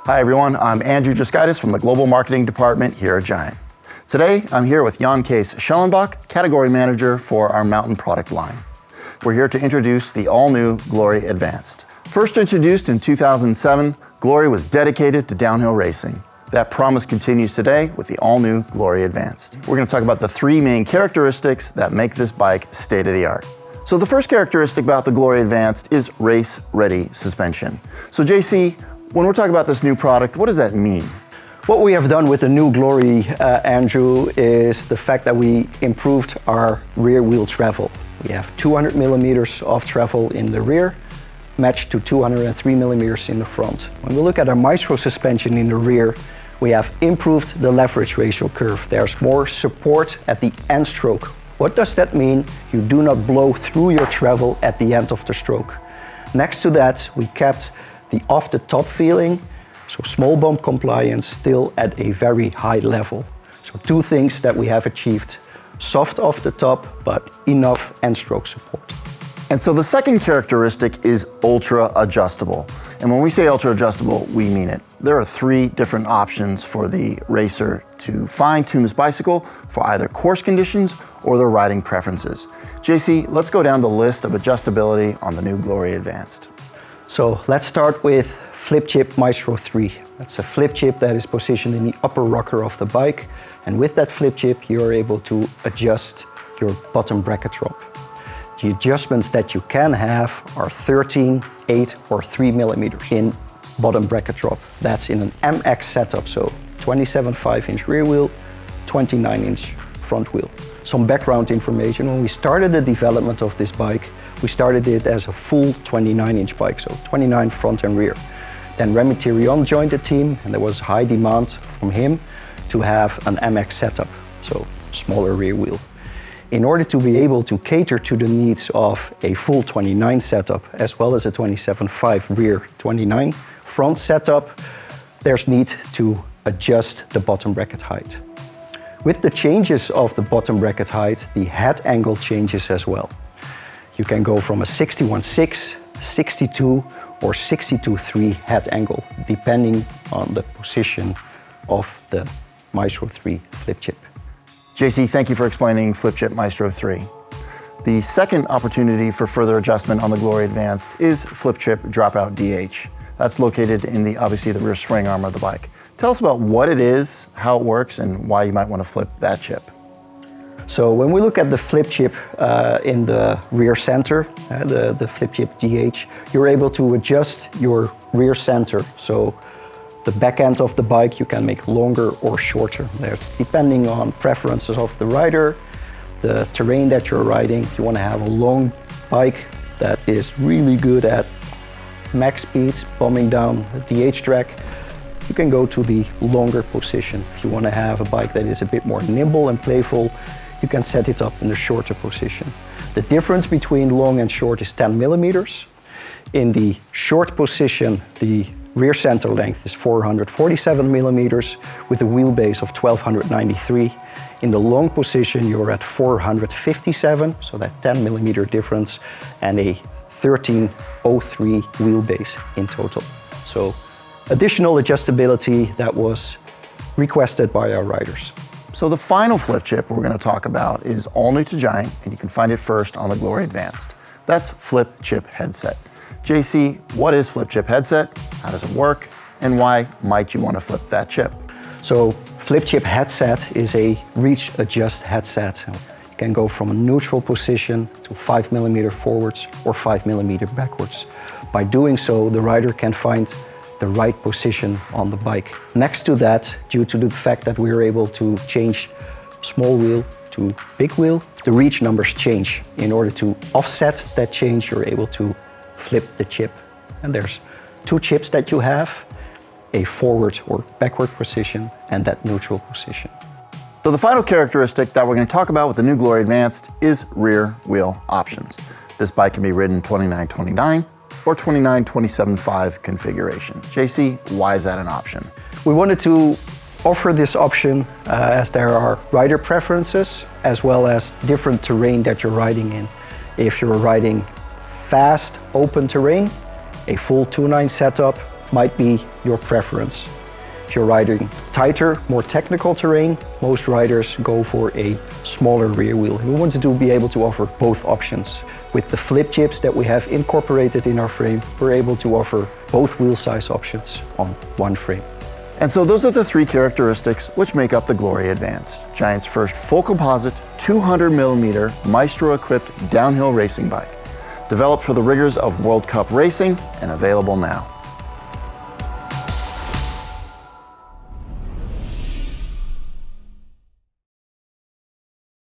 Hi everyone, I'm Andrew Juskaitis from the Global Marketing Department here at Giant. Today, I'm here with Jan Kees Schellenbach, Category Manager for our mountain product line. We're here to introduce the all-new Glory Advanced. First introduced in 2007, Glory was dedicated to downhill racing. That promise continues today with the all-new Glory Advanced. We're going to talk about the three main characteristics that make this bike state-of-the-art. So the first characteristic about the Glory Advanced is race-ready suspension. So JC, when we're talking about this new product, what does that mean? What we have done with the new Glory, Andrew, is the fact that we improved our rear wheel travel. We have 200 millimeters of travel in the rear, matched to 203 millimeters in the front. When we look at our Maestro suspension in the rear, we have improved the leverage ratio curve. There's more support at the end stroke. What does that mean? You do not blow through your travel at the end of the stroke. Next to that, we kept the off-the-top feeling, so small bump compliance still at a very high level. So two things that we have achieved: soft off the top, but enough end stroke support. And so the second characteristic is ultra adjustable. And when we say ultra adjustable, we mean it. There are three different options for the racer to fine-tune this bicycle for either course conditions or their riding preferences. JC, let's go down the list of adjustability on the new Glory Advanced. So let's start with Flip Chip Maestro 3. That's a flip chip that is positioned in the upper rocker of the bike. And with that flip chip, you're able to adjust your bottom bracket drop. The adjustments that you can have are 13, 8, or 3 millimeters in bottom bracket drop. That's in an MX setup, so 27.5-inch rear wheel, 29-inch front wheel. Some background information: when we started the development of this bike, we started it as a full 29-inch bike, so 29 front and rear. Then Remy Thirion joined the team, and there was high demand from him to have an MX setup, so smaller rear wheel. In order to be able to cater to the needs of a full 29 setup, as well as a 27.5 rear 29 front setup, there's need to adjust the bottom bracket height. With the changes of the bottom bracket height, the head angle changes as well. You can go from a 61.6, 62, or 62.3 head angle, depending on the position of the Maestro 3 flip chip. JC, thank you for explaining Flip Chip Maestro 3. The second opportunity for further adjustment on the Glory Advanced is Flip Chip Dropout DH. That's located in obviously the rear swing arm of the bike. Tell us about what it is, how it works, and why you might want to flip that chip. So when we look at the flip chip in the rear center, the flip chip DH, you're able to adjust your rear center. So the back end of the bike you can make longer or shorter. There's, depending on preferences of the rider, the terrain that you're riding. If you want to have a long bike that is really good at max speeds, bombing down the DH track, you can go to the longer position. If you want to have a bike that is a bit more nimble and playful, you can set it up in the shorter position. The difference between long and short is 10 millimeters. In the short position, the rear center length is 447 millimeters with a wheelbase of 1293. In the long position, you're at 457, so that 10 millimeter difference, and a 1303 wheelbase in total. So additional adjustability that was requested by our riders. So the final flip chip we're going to talk about is all new to Giant, and you can find it first on the Glory Advanced. That's Flip Chip Headset. JC, what is Flip Chip Headset? How does it work? And why might you want to flip that chip? So Flip Chip Headset is a reach adjust headset. You can go from a neutral position to 5 millimeter forwards or 5 millimeter backwards. By doing so, the rider can find the right position on the bike. Next to that, due to the fact that we're able to change small wheel to big wheel, the reach numbers change. In order to offset that change, you're able to flip the chip. And there's two chips that you have, a forward or backward position and that neutral position. So the final characteristic that we're going to talk about with the new Glory Advanced is rear wheel options. This bike can be ridden 29-29 or 29-27.5 configuration. JC, why is that an option? We wanted to offer this option as there are rider preferences as well as different terrain that you're riding in. If you're riding fast, open terrain, a full 2.9 setup might be your preference. If you're riding tighter, more technical terrain, most riders go for a smaller rear wheel. We want to be able to offer both options. With the flip chips that we have incorporated in our frame, we're able to offer both wheel size options on one frame. And so those are the three characteristics which make up the Glory Advance, Giant's first full composite 200mm Maestro-equipped downhill racing bike, developed for the rigors of World Cup racing and available now.